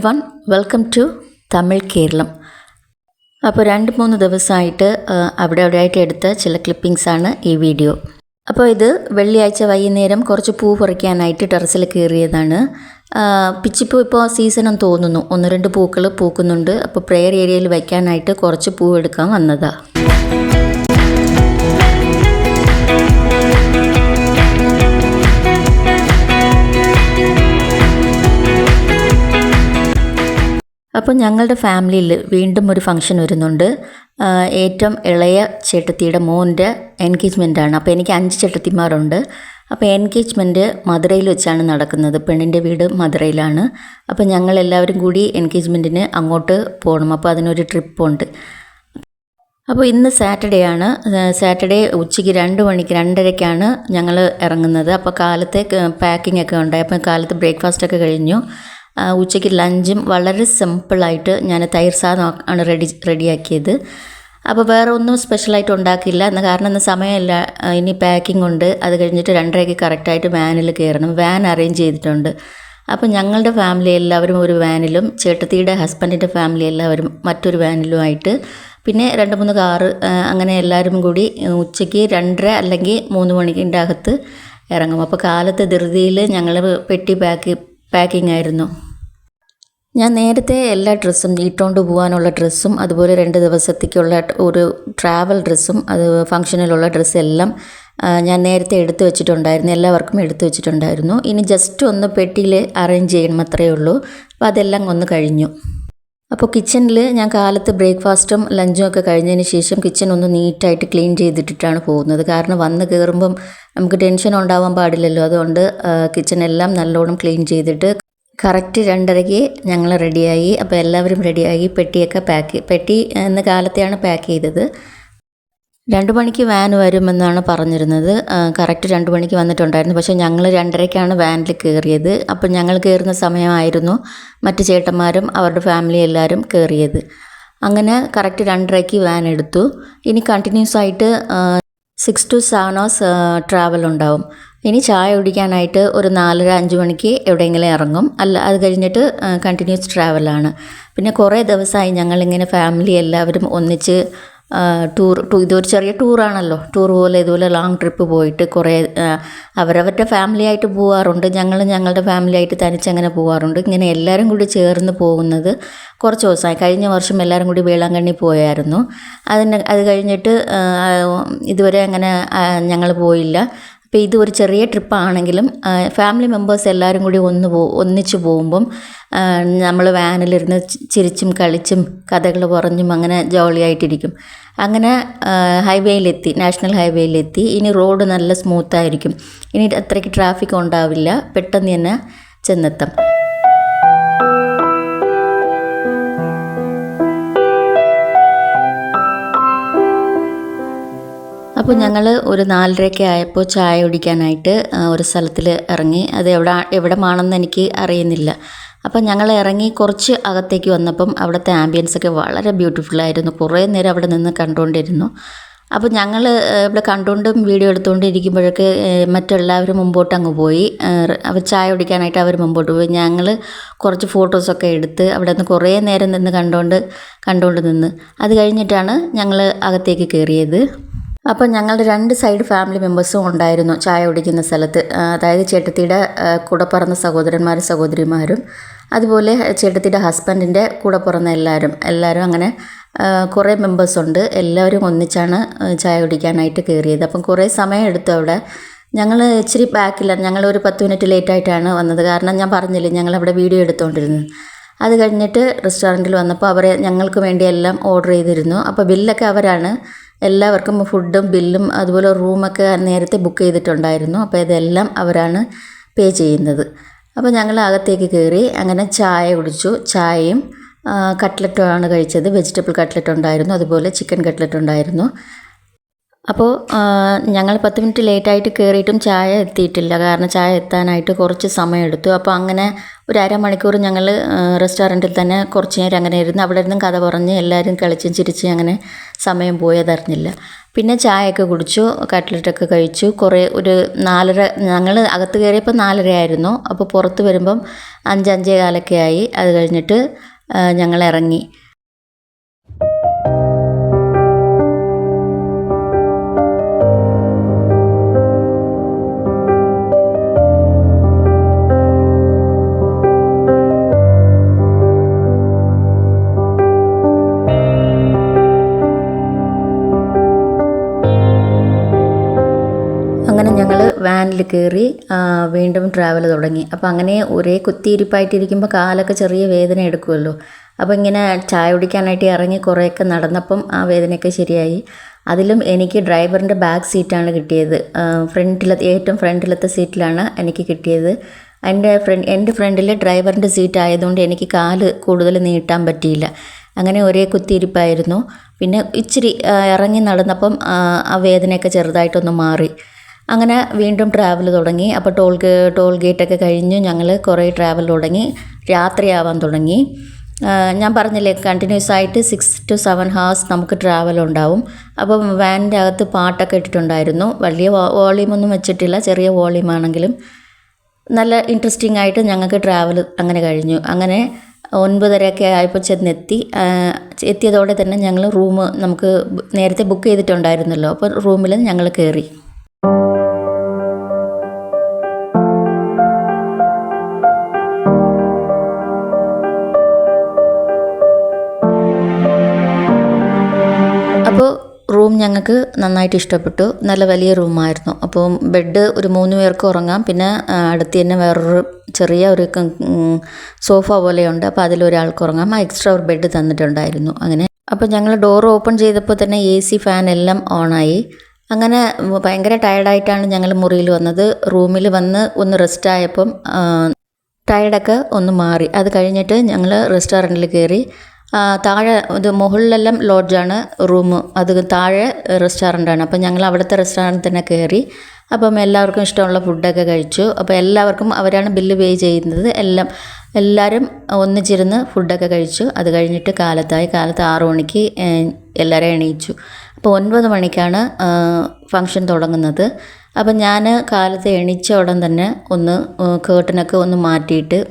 One welcome to Tamil Keralam. അപ്പോൾ 2-3 ദിവസമായിട്ട് അവിടെ എടുത്ത ചില ക്ലിപ്പിങ്സാണ് ഈ വീഡിയോ. അപ്പോൾ ഇത് വെള്ളിയാഴ്ച വൈകുന്നേരം കുറച്ച് പൂ പറിക്കാനായിട്ട് ടെറസിൽ കയറിയതാണ്. പിച്ചിപ്പൂ ഇപ്പോൾ സീസണെന്ന് തോന്നുന്നു, 1-2 പൂക്കൾ പൂക്കുന്നുണ്ട്. അപ്പോൾ പ്രെയർ ഏരിയയിൽ വയ്ക്കാനായിട്ട് കുറച്ച് പൂ എടുക്കാൻ വന്നതാണ്. അപ്പോൾ ഞങ്ങളുടെ ഫാമിലിയിൽ വീണ്ടും ഒരു ഫംഗ്ഷൻ വരുന്നുണ്ട്. ഏറ്റവും ഇളയ ചേട്ടത്തിയുടെ മോൻ്റെ എൻഗേജ്മെൻറ്റാണ്. അപ്പോൾ എനിക്ക് 5 ചേട്ടത്തിമാരുണ്ട്. അപ്പോൾ എൻഗേജ്മെൻറ്റ് മധുരയിൽ വെച്ചാണ് നടക്കുന്നത്. പെണ്ണിൻ്റെ വീട് മധുരയിലാണ്. അപ്പോൾ ഞങ്ങളെല്ലാവരും കൂടി എൻഗേജ്മെൻറ്റിന് അങ്ങോട്ട് പോകണം. അപ്പോൾ അതിനൊരു ട്രിപ്പുണ്ട്. അപ്പോൾ ഇന്ന് സാറ്റർഡേ ആണ്. സാറ്റർഡേ ഉച്ചയ്ക്ക് 2 മണിക്ക് 2:30ക്കാണ് ഞങ്ങൾ ഇറങ്ങുന്നത്. അപ്പോൾ കാലത്തെ പാക്കിംഗ് ഒക്കെ ഉണ്ടായി. അപ്പോൾ കാലത്ത് ബ്രേക്ക്ഫാസ്റ്റൊക്കെ കഴിഞ്ഞു. ഉച്ചയ്ക്ക് ലഞ്ചും വളരെ സിമ്പിളായിട്ട് ഞാൻ തൈര് സാധനം ആണ് റെഡിയാക്കിയത്. അപ്പോൾ വേറെ ഒന്നും സ്പെഷ്യലായിട്ട് ഉണ്ടാക്കിയില്ല. കാരണം ഇന്ന് സമയമില്ല. ഇനി പാക്കിംഗ് ഉണ്ട്. അത് കഴിഞ്ഞിട്ട് 2:30ക്ക് കറക്റ്റായിട്ട് വാനിൽ കയറണം. വാൻ അറേഞ്ച് ചെയ്തിട്ടുണ്ട്. അപ്പോൾ ഞങ്ങളുടെ ഫാമിലി എല്ലാവരും ഒരു വാനിലും ചേട്ടത്തിയുടെ ഹസ്ബൻഡിൻ്റെ ഫാമിലി എല്ലാവരും മറ്റൊരു വാനിലുമായിട്ട്, പിന്നെ 2-3 കാറ്, അങ്ങനെ എല്ലാവരും കൂടി ഉച്ചയ്ക്ക് 2:30 അല്ലെങ്കിൽ 3 മണിക്കിൻ്റെ അകത്ത് ഇറങ്ങും. അപ്പോൾ കാലത്ത് ധൃതിയിൽ ഞങ്ങൾ പെട്ടി പാക്കിംഗ് ആയിരുന്നു. ഞാൻ നേരത്തെ എല്ലാ ഡ്രസ്സും ഇട്ടുകൊണ്ട് പോകാനുള്ള ഡ്രസ്സും അതുപോലെ 2 ദിവസത്തേക്കുള്ള ഒരു ട്രാവൽ ഡ്രസ്സും അത് ഫംഗ്ഷനിലുള്ള ഡ്രസ്സെല്ലാം ഞാൻ നേരത്തെ എടുത്തു വെച്ചിട്ടുണ്ടായിരുന്നു. എല്ലാവർക്കും എടുത്തു വെച്ചിട്ടുണ്ടായിരുന്നു. ഇനി ജസ്റ്റ് ഒന്ന് പെട്ടിയിൽ അറേഞ്ച് ചെയ്യണം, അത്രയേ ഉള്ളൂ. അപ്പോൾ അതെല്ലാം ഒന്ന് കഴിഞ്ഞു. അപ്പോൾ കിച്ചണിൽ ഞാൻ കാലത്ത് ബ്രേക്ക്ഫാസ്റ്റും ലഞ്ചും ഒക്കെ കഴിഞ്ഞതിന് ശേഷം കിച്ചൺ ഒന്ന് നീറ്റായിട്ട് ക്ലീൻ ചെയ്തിട്ടിട്ടാണ് പോകുന്നത്. കാരണം വന്ന് കയറുമ്പം നമുക്ക് ടെൻഷൻ ഉണ്ടാവാൻ പാടില്ലല്ലോ. അതുകൊണ്ട് കിച്ചണെല്ലാം നല്ലോണം ക്ലീൻ ചെയ്തിട്ട് കറക്റ്റ് 2:30ക്ക് ഞങ്ങൾ റെഡിയായി. അപ്പോൾ എല്ലാവരും റെഡിയായി. പെട്ടി ഇന്ന് കാലത്തെയാണ് പാക്ക് ചെയ്തത്. 2 മണിക്ക് വാൻ വരുമെന്നാണ് പറഞ്ഞിരുന്നത്. കറക്റ്റ് 2 മണിക്ക് വന്നിട്ടുണ്ടായിരുന്നു. പക്ഷേ ഞങ്ങൾ 2:30ക്കാണ് വാനിൽ കയറിയത്. അപ്പോൾ ഞങ്ങൾ കയറുന്ന സമയമായിരുന്നു മറ്റ് ചേട്ടന്മാരും അവരുടെ ഫാമിലി എല്ലാവരും കയറിയത്. അങ്ങനെ കറക്റ്റ് 2:30ക്ക് വാൻ എടുത്തു. ഇനി കണ്ടിന്യൂസ് ആയിട്ട് 6 to 7 hours ട്രാവൽ ഉണ്ടാവും. ഇനി ചായ കുടിക്കാനായിട്ട് ഒരു 4:30-5 മണിക്ക് എവിടെയെങ്കിലും ഇറങ്ങും. അത് കഴിഞ്ഞിട്ട് കണ്ടിന്യൂസ് ട്രാവലാണ്. പിന്നെ കുറേ ദിവസമായി ഞങ്ങളിങ്ങനെ ഫാമിലി എല്ലാവരും ഒന്നിച്ച് ഇതൊരു ചെറിയ ടൂറാണല്ലോ. ടൂർ പോലെ ഇതുപോലെ ലോങ് ട്രിപ്പ് പോയിട്ട് കുറേ അവരവരുടെ ഫാമിലി ആയിട്ട് പോകാറുണ്ട്. ഞങ്ങളുടെ ഫാമിലി ആയിട്ട് തനിച്ചങ്ങനെ പോകാറുണ്ട്. ഇങ്ങനെ എല്ലാവരും കൂടി ചേർന്ന് പോകുന്നത് കുറച്ച് ദിവസമായി. കഴിഞ്ഞ വർഷം എല്ലാവരും കൂടി വേളാങ്കണ്ണി പോയായിരുന്നു. അത് കഴിഞ്ഞിട്ട് ഇതുവരെ അങ്ങനെ ഞങ്ങൾ പോയില്ല. അപ്പോൾ ഇത് ഒരു ചെറിയ ട്രിപ്പാണെങ്കിലും ഫാമിലി മെമ്പേഴ്സ് എല്ലാവരും കൂടി ഒന്നിച്ച് പോകുമ്പം നമ്മൾ വാനിലിരുന്ന് ചിരിച്ചും കളിച്ചും കഥകൾ പറഞ്ഞും അങ്ങനെ ജോളിയായിട്ടിരിക്കും. അങ്ങനെ നാഷണൽ ഹൈവേയിലെത്തി. ഇനി റോഡ് നല്ല സ്മൂത്തായിരിക്കും. ഇനി അത്രയ്ക്ക് ട്രാഫിക് ഉണ്ടാവില്ല. പെട്ടെന്ന് തന്നെ ചെന്നെത്താം. അപ്പോൾ ഞങ്ങൾ ഒരു 4:30 ആയപ്പോൾ ചായ കുടിക്കാനായിട്ട് ഒരു സ്ഥലത്തിൽ ഇറങ്ങി. അത് എവിടമാണെന്ന് എനിക്ക് അറിയുന്നില്ല. അപ്പം ഞങ്ങൾ ഇറങ്ങി കുറച്ച് അകത്തേക്ക് വന്നപ്പം അവിടുത്തെ ആംബിയൻസൊക്കെ വളരെ ബ്യൂട്ടിഫുള്ളായിരുന്നു. കുറേ നേരം അവിടെ നിന്ന് കണ്ടുകൊണ്ടിരുന്നു. അപ്പോൾ ഞങ്ങൾ ഇവിടെ കണ്ടുകൊണ്ടും വീഡിയോ എടുത്തുകൊണ്ടിരിക്കുമ്പോഴൊക്കെ മറ്റെല്ലാവരും മുമ്പോട്ട് അങ്ങ് പോയി. അവർ ചായ കുടിക്കാനായിട്ട് അവർ മുമ്പോട്ട് പോയി. ഞങ്ങൾ കുറച്ച് ഫോട്ടോസൊക്കെ എടുത്ത് അവിടെ നിന്ന് കുറേ നേരം നിന്ന് കണ്ടുകൊണ്ട് നിന്ന് അത് കഴിഞ്ഞിട്ടാണ് ഞങ്ങൾ അകത്തേക്ക് കയറിയത്. അപ്പോൾ ഞങ്ങളുടെ 2 സൈഡ് ഫാമിലി മെമ്പേഴ്സും ഉണ്ടായിരുന്നു ചായ കുടിക്കുന്ന സ്ഥലത്ത്. അതായത് ചേട്ടത്തിയുടെ കൂടെ പിറന്ന സഹോദരന്മാരും സഹോദരിമാരും അതുപോലെ ചേട്ടത്തിയുടെ ഹസ്ബൻഡിൻ്റെ കൂടെ പിറന്ന എല്ലാവരും അങ്ങനെ കുറേ മെമ്പേഴ്സുണ്ട്. എല്ലാവരും ഒന്നിച്ചാണ് ചായ കുടിക്കാനായിട്ട് കയറിയത്. അപ്പം കുറേ സമയം എടുത്തു അവിടെ. ഞങ്ങൾ ഇച്ചിരി ബാക്കിലാണ്. ഞങ്ങളൊരു 10 മിനിറ്റ് ലേറ്റായിട്ടാണ് വന്നത്. കാരണം ഞാൻ പറഞ്ഞില്ലേ, ഞങ്ങളവിടെ വീഡിയോ എടുത്തുകൊണ്ടിരുന്നത്. അത് കഴിഞ്ഞിട്ട് റെസ്റ്റോറൻറ്റിൽ വന്നപ്പോൾ ഞങ്ങൾക്ക് വേണ്ടി എല്ലാം ഓർഡർ ചെയ്തിരുന്നു. അപ്പോൾ ബില്ലൊക്കെ അവരാണ്. എല്ലാവർക്കും ഫുഡും ബില്ലും അതുപോലെ റൂമൊക്കെ നേരത്തെ ബുക്ക് ചെയ്തിട്ടുണ്ടായിരുന്നു. അപ്പോൾ ഇതെല്ലാം അവരാണ് പേ ചെയ്യുന്നത്. അപ്പോൾ ഞങ്ങൾ അകത്തേക്ക് കയറി. അങ്ങനെ ചായ കുടിച്ചു. ചായയും കട്ട്ലറ്റുമാണ് കഴിച്ചത്. വെജിറ്റബിൾ കട്ട്ലറ്റ് ഉണ്ടായിരുന്നു, അതുപോലെ ചിക്കൻ കട്ട്ലറ്റ് ഉണ്ടായിരുന്നു. അപ്പോൾ ഞങ്ങൾ 10 മിനിറ്റ് ലേറ്റായിട്ട് കയറിയിട്ടും ചായ എത്തിയിട്ടില്ല. കാരണം ചായ എത്താനായിട്ട് കുറച്ച് സമയമെടുത്തു. അപ്പോൾ അങ്ങനെ ഒരു അരമണിക്കൂർ ഞങ്ങൾ റെസ്റ്റോറൻറ്റിൽ തന്നെ കുറച്ച് നേരം അങ്ങനെ ഇരുന്ന് അവിടെ ഇരുന്നും കഥ പറഞ്ഞ് എല്ലാവരും കളിച്ചും ചിരിച്ച് അങ്ങനെ സമയം പോയതറിഞ്ഞില്ല. പിന്നെ ചായയൊക്കെ കുടിച്ചു, കട്ട്ലറ്റൊക്കെ കഴിച്ചു. ഒരു 4:30 ഞങ്ങൾ അകത്ത് കയറിയപ്പോൾ 4:30 ആയിരുന്നു. അപ്പോൾ പുറത്ത് വരുമ്പം 5-5:15 ആയി. അത് കഴിഞ്ഞിട്ട് ഞങ്ങൾ ഇറങ്ങി. അങ്ങനെ ഞങ്ങൾ വാനിൽ കയറി വീണ്ടും ട്രാവൽ തുടങ്ങി. അപ്പോൾ അങ്ങനെ ഒരേ കുത്തിയിരിപ്പായിട്ടിരിക്കുമ്പോൾ കാലൊക്കെ ചെറിയ വേദന എടുക്കുമല്ലോ. അപ്പോൾ ഇങ്ങനെ ചായ കുടിക്കാനായിട്ട് ഇറങ്ങി കുറേയൊക്കെ നടന്നപ്പം ആ വേദനയൊക്കെ ശരിയായി. അതിലും എനിക്ക് ഡ്രൈവറിൻ്റെ ബാക്ക് സീറ്റാണ് കിട്ടിയത്. ഏറ്റവും ഫ്രണ്ടിലത്തെ സീറ്റിലാണ് എനിക്ക് കിട്ടിയത്. എൻ്റെ ഫ്രണ്ടിൽ ഡ്രൈവറിൻ്റെ സീറ്റ് ആയതുകൊണ്ട് എനിക്ക് കാല് കൂടുതൽ നീട്ടാൻ പറ്റിയില്ല. അങ്ങനെ ഒരേ കുത്തിയിരിപ്പായിരുന്നു. പിന്നെ ഇച്ചിരി ഇറങ്ങി നടന്നപ്പം ആ വേദനയൊക്കെ ചെറുതായിട്ടൊന്ന് മാറി. അങ്ങനെ വീണ്ടും ട്രാവൽ തുടങ്ങി. അപ്പോൾ ടോൾ ഗേറ്റൊക്കെ കഴിഞ്ഞ് ഞങ്ങൾ കുറേ ട്രാവൽ തുടങ്ങി. രാത്രിയാവാൻ തുടങ്ങി. ഞാൻ പറഞ്ഞില്ലേ, കണ്ടിന്യൂസ് ആയിട്ട് 6 to 7 hours നമുക്ക് ട്രാവൽ ഉണ്ടാവും. അപ്പം വാനിൻ്റെ അകത്ത് പാട്ടൊക്കെ ഇട്ടിട്ടുണ്ടായിരുന്നു. വലിയ വോളിയൂമൊന്നും വെച്ചിട്ടില്ല, ചെറിയ വോളിയൂമാണെങ്കിലും നല്ല ഇൻട്രസ്റ്റിംഗ് ആയിട്ട് ഞങ്ങൾക്ക് ട്രാവൽ അങ്ങനെ കഴിഞ്ഞു. അങ്ങനെ 9:30 ആയപ്പോൾ എത്തിയതോടെ തന്നെ ഞങ്ങൾ നമുക്ക് നേരത്തെ ബുക്ക് ചെയ്തിട്ടുണ്ടായിരുന്നല്ലോ. അപ്പോൾ റൂമിൽ ഞങ്ങൾ കയറി. അപ്പോൾ റൂം ഞങ്ങൾക്ക് നന്നായിട്ട് ഇഷ്ടപ്പെട്ടു. നല്ല വലിയ റൂമായിരുന്നു. അപ്പോൾ ബെഡ് ഒരു 3 പേർക്ക് ഉറങ്ങാം. പിന്നെ അടുത്ത് തന്നെ വേറൊരു ചെറിയ ഒരു സോഫ പോലെയുണ്ട്. അപ്പോൾ അതിലൊരാൾക്ക് ഉറങ്ങാം. എക്സ്ട്രാ ഒരു ബെഡ് തന്നിട്ടുണ്ടായിരുന്നു. അങ്ങനെ അപ്പോൾ ഞങ്ങൾ ഡോർ ഓപ്പൺ ചെയ്തപ്പോൾ തന്നെ AC ഫാൻ എല്ലാം ഓണായി. അങ്ങനെ ഭയങ്കര ടയർഡായിട്ടാണ് ഞങ്ങൾ മുറിയിൽ വന്നത്. റൂമിൽ വന്ന് ഒന്ന് റെസ്റ്റ് ആയപ്പം ടയർഡൊക്കെ ഒന്ന് മാറി. അത് കഴിഞ്ഞിട്ട് ഞങ്ങൾ റെസ്റ്റോറൻറ്റിൽ കയറി. താഴെ മുകളിലെല്ലാം ലോഡ്ജാണ് റൂം, അത് താഴെ റെസ്റ്റോറൻ്റാണ്. അപ്പം ഞങ്ങൾ അവിടുത്തെ റെസ്റ്റോറൻറ്റിൽ തന്നെ കയറി. അപ്പം എല്ലാവർക്കും ഇഷ്ടമുള്ള ഫുഡൊക്കെ കഴിച്ചു. അപ്പോൾ എല്ലാവർക്കും അവരാണ് ബില്ല് പേ ചെയ്യുന്നത്. എല്ലാവരും ഒന്നിച്ചിരുന്ന് ഫുഡൊക്കെ കഴിച്ചു. അത് കഴിഞ്ഞിട്ട് കാലത്ത് 6 മണിക്ക് എല്ലാവരെയും എണീച്ചു. അപ്പോൾ 9 മണിക്കാണ് ഫംഗ്ഷൻ തുടങ്ങുന്നത്. അപ്പം ഞാൻ കാലത്ത് എണീച്ച ഉടൻ തന്നെ ഒന്ന് കേർട്ടനൊക്കെ ഒന്ന് മാറ്റിയിട്ട്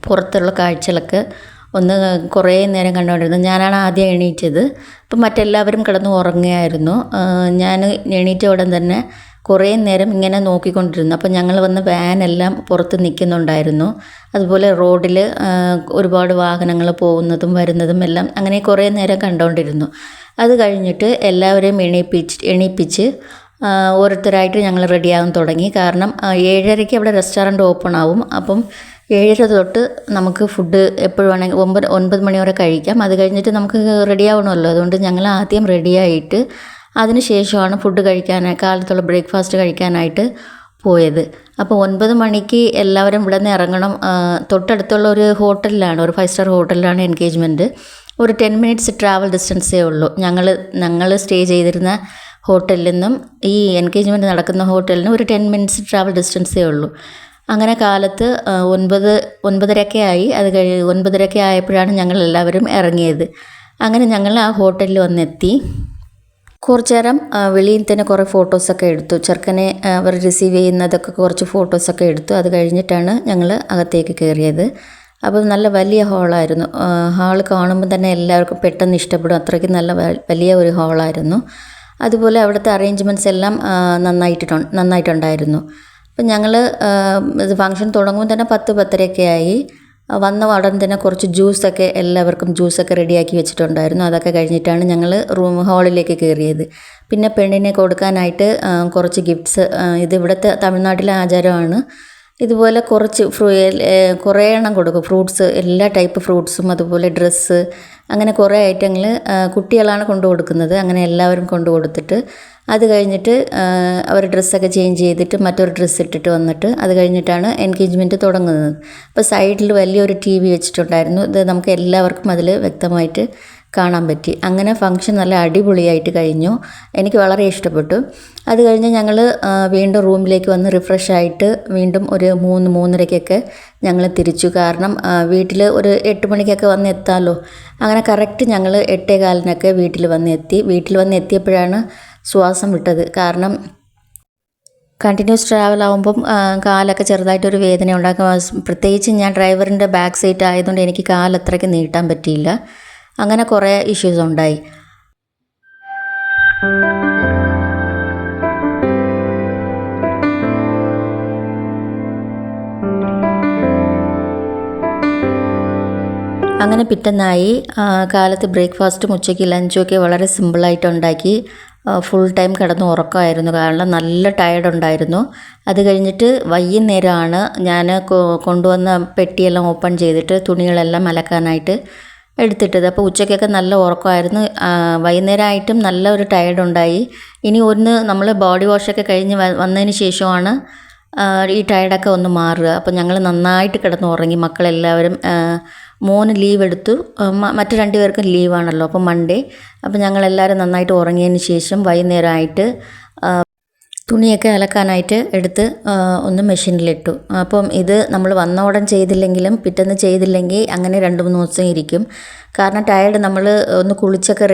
പുറത്തുള്ള കാഴ്ചകളൊക്കെ ഒന്ന് കുറേ നേരം കണ്ടുകൊണ്ടിരുന്നു. ഞാനാണ് ആദ്യം എണീറ്റത്. അപ്പം മറ്റെല്ലാവരും കിടന്ന് ഉറങ്ങുകയായിരുന്നു. ഞാൻ എണീറ്റ ഉടൻ തന്നെ കുറേ നേരം ഇങ്ങനെ നോക്കിക്കൊണ്ടിരുന്നു. അപ്പം ഞങ്ങൾ വന്ന് വാനെല്ലാം പുറത്ത് നിൽക്കുന്നുണ്ടായിരുന്നു. അതുപോലെ റോഡിൽ ഒരുപാട് വാഹനങ്ങൾ പോകുന്നതും വരുന്നതും എല്ലാം അങ്ങനെ കുറേ നേരം കണ്ടുകൊണ്ടിരുന്നു. അത് കഴിഞ്ഞിട്ട് എല്ലാവരെയും എണീപ്പിച്ച് ഓരോരുത്തരായിട്ട് ഞങ്ങൾ റെഡിയാകാൻ തുടങ്ങി. കാരണം 7:30 അവിടെ റെസ്റ്റോറൻറ്റ് ഓപ്പൺ ആവും. അപ്പം 7:30 തൊട്ട് നമുക്ക് ഫുഡ് എപ്പോഴും വേണമെങ്കിൽ 9 മണി വരെ കഴിക്കാം. അത് കഴിഞ്ഞിട്ട് നമുക്ക് റെഡി ആവണമല്ലോ. അതുകൊണ്ട് ഞങ്ങൾ ആദ്യം റെഡിയായിട്ട് അതിന് ശേഷമാണ് ഫുഡ് കാലത്തുള്ള ബ്രേക്ക്ഫാസ്റ്റ് കഴിക്കാനായിട്ട് പോയത്. അപ്പോൾ 9 മണിക്ക് എല്ലാവരും ഇവിടെ നിന്ന് ഇറങ്ങണം. തൊട്ടടുത്തുള്ള ഒരു ഹോട്ടലിലാണ്, ഒരു 5 സ്റ്റാർ ഹോട്ടലിലാണ് എൻഗേജ്മെൻറ്റ്. ഒരു 10 മിനിറ്റ്സ് ട്രാവൽ ഡിസ്റ്റൻസേ ഉള്ളൂ. ഞങ്ങൾ സ്റ്റേ ചെയ്തിരുന്ന ഹോട്ടലിൽ നിന്നും ഈ എൻഗേജ്മെൻറ്റ് നടക്കുന്ന ഹോട്ടലിന് ഒരു 10 മിനിറ്റ്സ് ട്രാവൽ ഡിസ്റ്റൻസേ ഉള്ളൂ. അങ്ങനെ കാലത്ത് 9:30 ആയി. അത് 9:30 ആയപ്പോഴാണ് ഞങ്ങൾ എല്ലാവരും ഇറങ്ങിയത്. അങ്ങനെ ഞങ്ങൾ ആ ഹോട്ടലിൽ വന്നെത്തി. കുറച്ച് നേരം വെളിയിൽ തന്നെ കുറേ ഫോട്ടോസൊക്കെ എടുത്തു. ചെറുക്കനെ അവർ റിസീവ് ചെയ്യുന്നതൊക്കെ കുറച്ച് ഫോട്ടോസൊക്കെ എടുത്തു. അത് കഴിഞ്ഞിട്ടാണ് ഞങ്ങൾ അകത്തേക്ക് കയറിയത്. അപ്പോൾ നല്ല വലിയ ഹാളായിരുന്നു. ഹാൾ കാണുമ്പോൾ തന്നെ എല്ലാവർക്കും പെട്ടെന്ന് ഇഷ്ടപ്പെടും. അത്രയ്ക്ക് നല്ല വലിയ ഒരു ഹാളായിരുന്നു. അതുപോലെ അവിടുത്തെ അറേഞ്ച്മെൻറ്റ്സ് എല്ലാം നന്നായിട്ടുണ്ടായിരുന്നു. അപ്പം ഞങ്ങൾ ഫംഗ്ഷൻ തുടങ്ങുമ്പോൾ തന്നെ 10-10:30 ആയി. വന്ന ഉടൻ തന്നെ കുറച്ച് എല്ലാവർക്കും ജ്യൂസൊക്കെ റെഡിയാക്കി വെച്ചിട്ടുണ്ടായിരുന്നു. അതൊക്കെ കഴിഞ്ഞിട്ടാണ് ഞങ്ങൾ ഹാളിലേക്ക് കയറിയത്. പിന്നെ പെണ്ണിനെ കൊടുക്കാനായിട്ട് കുറച്ച് ഗിഫ്റ്റ്സ്, ഇത് ഇവിടുത്തെ തമിഴ്നാട്ടിലെ ആചാരമാണ്. ഇതുപോലെ കുറേ എണ്ണം കൊടുക്കും. ഫ്രൂട്ട്സ്, എല്ലാ ടൈപ്പ് ഫ്രൂട്ട്സും, അതുപോലെ ഡ്രസ്സ്, അങ്ങനെ കുറേ ഐറ്റങ്ങൾ കുട്ടികളാണ് കൊണ്ടു കൊടുക്കുന്നത്. അങ്ങനെ എല്ലാവരും കൊണ്ടു കൊടുത്തിട്ട് അത് കഴിഞ്ഞിട്ട് അവർ ഡ്രസ്സൊക്കെ ചേഞ്ച് ചെയ്തിട്ട് മറ്റൊരു ഡ്രസ്സ് ഇട്ടിട്ട് വന്നിട്ട് അത് കഴിഞ്ഞിട്ടാണ് എൻഗേജ്മെൻറ്റ് തുടങ്ങുന്നത്. അപ്പോൾ സൈഡിൽ വലിയൊരു TV വെച്ചിട്ടുണ്ടായിരുന്നു. ഇത് നമുക്ക് എല്ലാവർക്കും അതിൽ വ്യക്തമായിട്ട് കാണാൻ പറ്റി. അങ്ങനെ ഫംഗ്ഷൻ നല്ല അടിപൊളിയായിട്ട് കഴിഞ്ഞു. എനിക്ക് വളരെ ഇഷ്ടപ്പെട്ടു. അത് കഴിഞ്ഞ് ഞങ്ങൾ വീണ്ടും റൂമിലേക്ക് വന്ന് റിഫ്രഷ് ആയിട്ട് വീണ്ടും ഒരു 3-3:30 ഞങ്ങൾ തിരിച്ചു. കാരണം വീട്ടിൽ ഒരു 8 മണിക്കൊക്കെ വന്ന് എത്താമല്ലോ. അങ്ങനെ കറക്റ്റ് ഞങ്ങൾ 8:15 വീട്ടിൽ വന്ന് എത്തി. വീട്ടിൽ വന്ന് എത്തിയപ്പോഴാണ് ശ്വാസം വിട്ടത്. കാരണം കണ്ടിന്യൂസ് ട്രാവൽ ആകുമ്പം കാലൊക്കെ ചെറുതായിട്ടൊരു വേദന ഉണ്ടാക്കും. പ്രത്യേകിച്ച് ഞാൻ ഡ്രൈവറിൻ്റെ ബാക്ക് സീറ്റ് ആയതുകൊണ്ട് എനിക്ക് കാലത്രയ്ക്ക് നീട്ടാൻ പറ്റിയില്ല. അങ്ങനെ കുറേ ഇഷ്യൂസ് ഉണ്ടായി. അങ്ങനെ പിറ്റന്നായി കാലത്ത് ബ്രേക്ക്ഫാസ്റ്റും ഉച്ചയ്ക്ക് ലഞ്ചും ഒക്കെ വളരെ സിമ്പിളായിട്ട് ഉണ്ടാക്കി. ഫുൾ ടൈം കിടന്ന് ഉറക്കമായിരുന്നു, കാരണം നല്ല ടയർഡ് ഉണ്ടായിരുന്നു. അത് കഴിഞ്ഞിട്ട് വൈകുന്നേരമാണ് ഞാൻ കൊണ്ടുവന്ന പെട്ടിയെല്ലാം ഓപ്പൺ ചെയ്തിട്ട് തുണികളെല്ലാം അലക്കാനായിട്ട് എടുത്തിട്ടത്. അപ്പോൾ ഉച്ചയ്ക്കൊക്കെ നല്ല ഉറക്കമായിരുന്നു. വൈകുന്നേരമായിട്ടും നല്ല ഒരു ടയർഡ് ഉണ്ടായി. ഇനി നമ്മൾ ബോഡി വാഷൊക്കെ കഴിഞ്ഞ് വന്നതിന് ശേഷമാണ് ഈ ടയർഡൊക്കെ ഒന്ന് മാറുക. അപ്പോൾ ഞങ്ങൾ നന്നായിട്ട് കിടന്ന് ഉറങ്ങി. മക്കളെല്ലാവരും, മോന് ലീവ് എടുത്തു, മറ്റു 2 പേർക്കും ലീവാണല്ലോ, അപ്പോൾ മൺഡേ. അപ്പോൾ ഞങ്ങളെല്ലാവരും നന്നായിട്ട് ഉറങ്ങിയതിന് ശേഷം വൈകുന്നേരമായിട്ട് തുണിയൊക്കെ അലക്കാനായിട്ട് എടുത്ത് ഒന്ന് മെഷീനിലിട്ടു. അപ്പം ഇത് നമ്മൾ വന്ന ഉടൻ ചെയ്തില്ലെങ്കിലും പിറ്റേന്ന് ചെയ്തില്ലെങ്കിൽ അങ്ങനെ 2-3 ദിവസം ഇരിക്കും. കാരണം ടയർഡ് നമ്മൾ ഒന്ന് കുളിച്ചൊക്കെ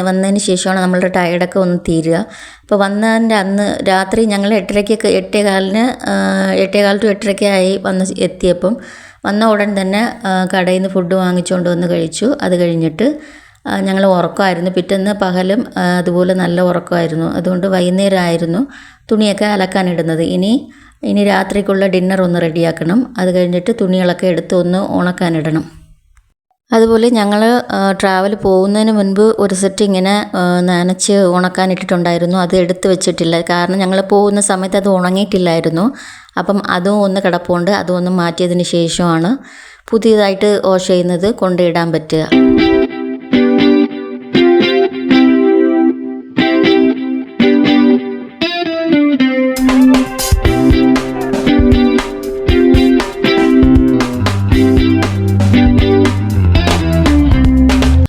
വന്നതിന് ശേഷമാണ് നമ്മളുടെ ടയർഡൊക്കെ ഒന്ന് തീരുക. അപ്പോൾ വന്നതിൻ്റെ അന്ന് രാത്രി ഞങ്ങൾ 8:15 to 8:30 ആയി വന്ന് എത്തിയപ്പം വന്ന ഉടൻ തന്നെ കടയിൽ നിന്ന് ഫുഡ് വാങ്ങിച്ചുകൊണ്ട് വന്ന് കഴിച്ചു. അത് കഴിഞ്ഞിട്ട് ഞങ്ങൾ ഉറക്കമായിരുന്നു. പിറ്റേന്ന് പകലും അതുപോലെ നല്ല ഉറക്കമായിരുന്നു. അതുകൊണ്ട് വൈകുന്നേരമായിരുന്നു തുണിയൊക്കെ അലക്കാനിടുന്നത്. ഇനി രാത്രിക്കുള്ള ഡിന്നർ ഒന്ന് റെഡിയാക്കണം. അത് കഴിഞ്ഞിട്ട് തുണികളൊക്കെ എടുത്ത് ഒന്ന് ഉണക്കാനിടണം. അതുപോലെ ഞങ്ങൾ ട്രാവൽ പോകുന്നതിന് മുൻപ് ഒരു സെറ്റ് ഇങ്ങനെ നനച്ച് ഉണക്കാനിട്ടിട്ടുണ്ടായിരുന്നു. അത് എടുത്ത് വെച്ചിട്ടില്ല, കാരണം ഞങ്ങൾ പോകുന്ന സമയത്ത് അത് ഉണങ്ങിയിട്ടില്ലായിരുന്നു. അപ്പം അതും ഒന്ന് കിടപ്പുണ്ട്. അതും ഒന്ന് മാറ്റിയതിന് ശേഷമാണ് പുതിയതായിട്ട് വാഷ് ചെയ്യുന്നത് കൊണ്ടിടാൻ പറ്റുക.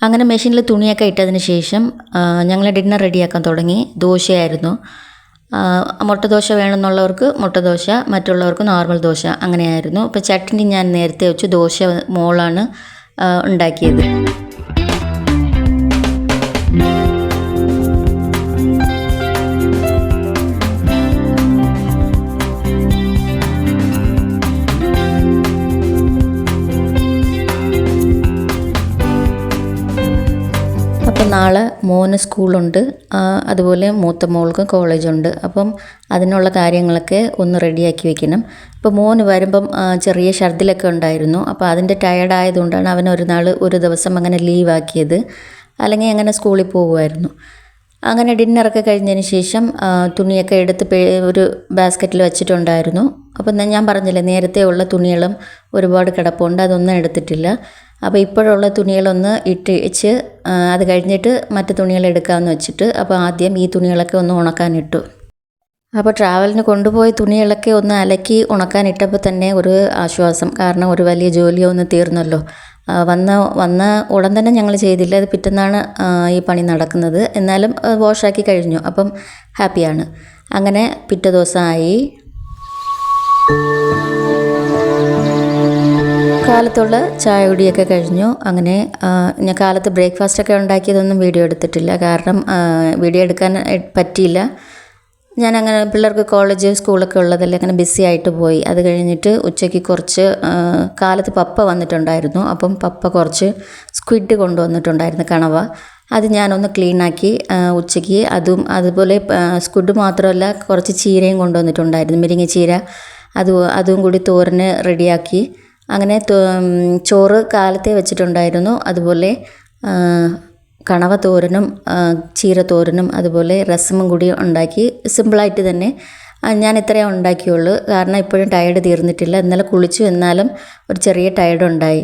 അങ്ങനെ മെഷീനിൽ തുണിയൊക്കെ ഇട്ടതിന് ശേഷം ഞങ്ങൾ ഡിന്നർ റെഡിയാക്കാൻ തുടങ്ങി. ദോശയായിരുന്നു. മുട്ടദോശ വേണമെന്നുള്ളവർക്ക് മുട്ടദോശ, മറ്റുള്ളവർക്ക് നോർമൽ ദോശ, അങ്ങനെയായിരുന്നു. അപ്പോൾ ചട്നി ഞാൻ നേരത്തെ വെച്ചു. ദോശ മോളാണ് ഉണ്ടാക്കിയത്. അപ്പം നാളെ മോന് സ്കൂളുണ്ട്, അതുപോലെ മൂത്ത മോൾക്ക് കോളേജുണ്ട്. അപ്പം അതിനുള്ള കാര്യങ്ങളൊക്കെ ഒന്ന് റെഡിയാക്കി വെക്കണം. അപ്പോൾ മോന് വരുമ്പം ചെറിയ ഛർദിലൊക്കെ ഉണ്ടായിരുന്നു. അപ്പോൾ അതിൻ്റെ ടയർഡായതുകൊണ്ടാണ് അവൻ ഒരു ദിവസം അങ്ങനെ ലീവാക്കിയത്. അല്ലെങ്കിൽ അങ്ങനെ സ്കൂളിൽ പോകുമായിരുന്നു. അങ്ങനെ ഡിന്നറൊക്കെ കഴിഞ്ഞതിന് ശേഷം തുണിയൊക്കെ എടുത്ത് ഒരു ബാസ്ക്കറ്റിൽ വെച്ചിട്ടുണ്ടായിരുന്നു. അപ്പം ഞാൻ പറഞ്ഞില്ലേ, നേരത്തെ ഉള്ള തുണികളും ഒരുപാട് കിടപ്പുണ്ട്, അതൊന്നും എടുത്തിട്ടില്ല. അപ്പോൾ ഇപ്പോഴുള്ള തുണികളൊന്ന് ഇട്ടിച്ച് അത് കഴിഞ്ഞിട്ട് മറ്റു തുണികൾ എടുക്കാമെന്ന് വെച്ചിട്ട് അപ്പോൾ ആദ്യം ഈ തുണികളൊക്കെ ഒന്ന് ഉണക്കാനിട്ടു. അപ്പോൾ ട്രാവലിന് കൊണ്ടുപോയ തുണികളൊക്കെ ഒന്ന് അലക്കി ഉണക്കാനിട്ടപ്പോൾ തന്നെ ഒരു ആശ്വാസം. കാരണം ഒരു വലിയ ജോലിയോ ഒന്ന് തീർന്നല്ലോ. വന്ന ഉടൻ തന്നെ ഞങ്ങൾ ചെയ്തില്ല, അത് പിറ്റേന്നാണ് ഈ പണി നടക്കുന്നത്. എന്നാലും വാഷാക്കി കഴിഞ്ഞു, അപ്പം ഹാപ്പിയാണ്. അങ്ങനെ പിറ്റേ ദിവസമായി. കാലത്തുള്ള ചായ കുടിയൊക്കെ കഴിഞ്ഞു. അങ്ങനെ ഞാൻ കാലത്ത് ബ്രേക്ക്ഫാസ്റ്റൊക്കെ ഉണ്ടാക്കിയതൊന്നും വീഡിയോ എടുത്തിട്ടില്ല, കാരണം വീഡിയോ എടുക്കാൻ പറ്റിയില്ല. ഞാനങ്ങനെ പിള്ളേർക്ക് കോളേജ് സ്കൂളൊക്കെ ഉള്ളതല്ലേ, അങ്ങനെ ബിസി ആയിട്ട് പോയി. അത് കഴിഞ്ഞിട്ട് ഉച്ചയ്ക്ക് കുറച്ച് കാലത്ത് പപ്പ വന്നിട്ടുണ്ടായിരുന്നു. അപ്പം പപ്പ കുറച്ച് സ്ക്വിഡ് കൊണ്ടുവന്നിട്ടുണ്ടായിരുന്നു, കണവ. അത് ഞാനൊന്ന് ക്ലീനാക്കി ഉച്ചയ്ക്ക്. അതുപോലെ സ്ക്വിഡ് മാത്രമല്ല, കുറച്ച് ചീരയും കൊണ്ടുവന്നിട്ടുണ്ടായിരുന്നു, മുരിങ്ങ ചീര. അതും കൂടി തോരന് റെഡിയാക്കി. അങ്ങനെ ചോറ് കാലത്തെ വെച്ചിട്ടുണ്ടായിരുന്നു. അതുപോലെ കണവ തോരനും ചീര തോരനും അതുപോലെ രസമും കൂടി ഉണ്ടാക്കി. സിമ്പിളായിട്ട് തന്നെ ഞാൻ ഇത്രയും ഉണ്ടാക്കിയുള്ളൂ, കാരണം ഇപ്പോഴും ടയർഡ് തീർന്നിട്ടില്ല. ഇന്നലെ കുളിച്ചു, എന്നാലും ഒരു ചെറിയ ടയർഡ് ഉണ്ടായി.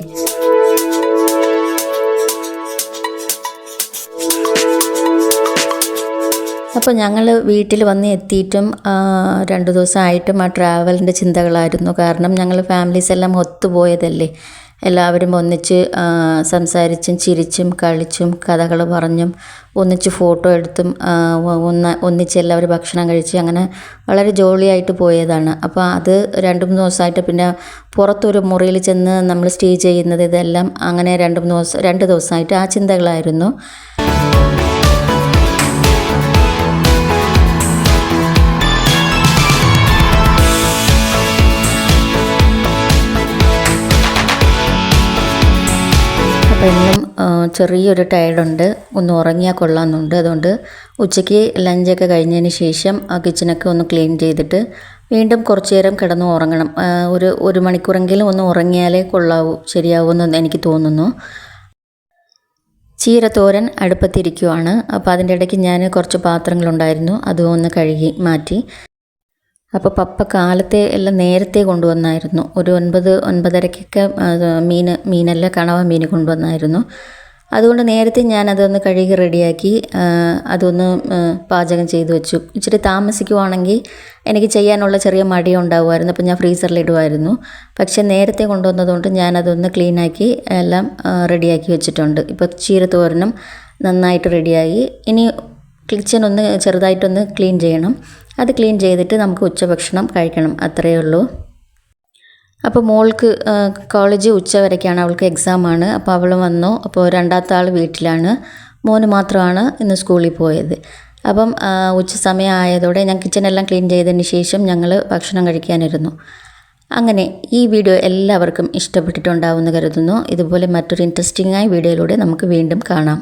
അപ്പോൾ ഞങ്ങൾ വീട്ടിൽ വന്ന് എത്തിയിട്ടും 2 ദിവസമായിട്ടും ആ ട്രാവലിൻ്റെ ചിന്തകളായിരുന്നു. കാരണം ഞങ്ങൾ ഫാമിലീസ് എല്ലാം ഒത്തുപോയതല്ലേ. എല്ലാവരും ഒന്നിച്ച് സംസാരിച്ചും ചിരിച്ചും കളിച്ചും കഥകൾ പറഞ്ഞും ഒന്നിച്ച് ഫോട്ടോ എടുത്തും ഒന്നിച്ച് എല്ലാവരും ഭക്ഷണം കഴിച്ച് അങ്ങനെ വളരെ ജോളിയായിട്ട് പോയതാണ്. അപ്പോൾ അത് 2-3 ദിവസമായിട്ട് പിന്നെ പുറത്തൊരു മുറിയിൽ ചെന്ന് നമ്മൾ സ്റ്റേ ചെയ്യുന്നത് ഇതെല്ലാം അങ്ങനെ 2 ദിവസമായിട്ട് ആ ചിന്തകളായിരുന്നു. അപ്പോൾ ഇന്നും ചെറിയൊരു ടയർഡുണ്ട്, ഒന്ന് ഉറങ്ങിയാൽ കൊള്ളാമെന്നുണ്ട്. അതുകൊണ്ട് ഉച്ചയ്ക്ക് ലഞ്ചൊക്കെ കഴിഞ്ഞതിന് ശേഷം ആ കിച്ചണൊക്കെ ഒന്ന് ക്ലീൻ ചെയ്തിട്ട് വീണ്ടും കുറച്ച് നേരം കിടന്ന് ഉറങ്ങണം. ഒരു മണിക്കൂറെങ്കിലും ഒന്ന് ഉറങ്ങിയാലേ ശരിയാവുമെന്ന് എനിക്ക് തോന്നുന്നു. ചീരത്തോരൻ അടുപ്പത്തിരിക്കുവാണ്. അപ്പോൾ അതിൻ്റെ ഇടയ്ക്ക് ഞാൻ കുറച്ച് പാത്രങ്ങളുണ്ടായിരുന്നു, അതും ഒന്ന് കഴുകി മാറ്റി. അപ്പോൾ പപ്പ കാലത്തെ എല്ലാം നേരത്തെ കൊണ്ടുവന്നായിരുന്നു. ഒരു 9-9:30-ക്കൊക്കെ മീനല്ല കണവ മീൻ കൊണ്ടുവന്നായിരുന്നു. അതുകൊണ്ട് നേരത്തെ ഞാനതൊന്ന് കഴുകി റെഡിയാക്കി അതൊന്ന് പാചകം ചെയ്ത് വെച്ചു. ഇച്ചിരി താമസിക്കുവാണെങ്കിൽ എനിക്ക് ചെയ്യാനുള്ള ചെറിയ മടിയുണ്ടാവുമായിരുന്നു. അപ്പോൾ ഞാൻ ഫ്രീസറിലിടുമായിരുന്നു. പക്ഷേ നേരത്തെ കൊണ്ടുവന്നതുകൊണ്ട് ഞാനതൊന്ന് ക്ലീനാക്കി എല്ലാം റെഡിയാക്കി വെച്ചിട്ടുണ്ട്. ഇപ്പോൾ ചീരത്തോരനും നന്നായിട്ട് റെഡിയായി. ഇനി കിച്ചൺ ഒന്ന് ചെറുതായിട്ടൊന്ന് ക്ലീൻ ചെയ്യണം. അത് ക്ലീൻ ചെയ്തിട്ട് നമുക്ക് ഉച്ചഭക്ഷണം കഴിക്കണം, അത്രയേ ഉള്ളൂ. അപ്പോൾ മോൾക്ക് കോളേജ് ഉച്ചവരയ്ക്കാണ്, അവൾക്ക് എക്സാമാണ്. അപ്പോൾ അവൾ വന്നു. അപ്പോൾ രണ്ടാമത്തെ ആൾ വീട്ടിലാണ്, മോന് മാത്രമാണ് ഇന്ന് സ്കൂളിൽ പോയത്. അപ്പം ഉച്ച സമയം ആയതോടെ ഞാൻ കിച്ചണെല്ലാം ക്ലീൻ ചെയ്തതിന് ശേഷം ഞങ്ങൾ ഭക്ഷണം കഴിക്കാനിരുന്നു. അങ്ങനെ ഈ വീഡിയോ എല്ലാവർക്കും ഇഷ്ടപ്പെട്ടിട്ടുണ്ടാവുമെന്ന് കരുതുന്നു. ഇതുപോലെ മറ്റൊരു ഇൻട്രസ്റ്റിംഗ് ആയ വീഡിയോയിലൂടെ നമുക്ക് വീണ്ടും കാണാം.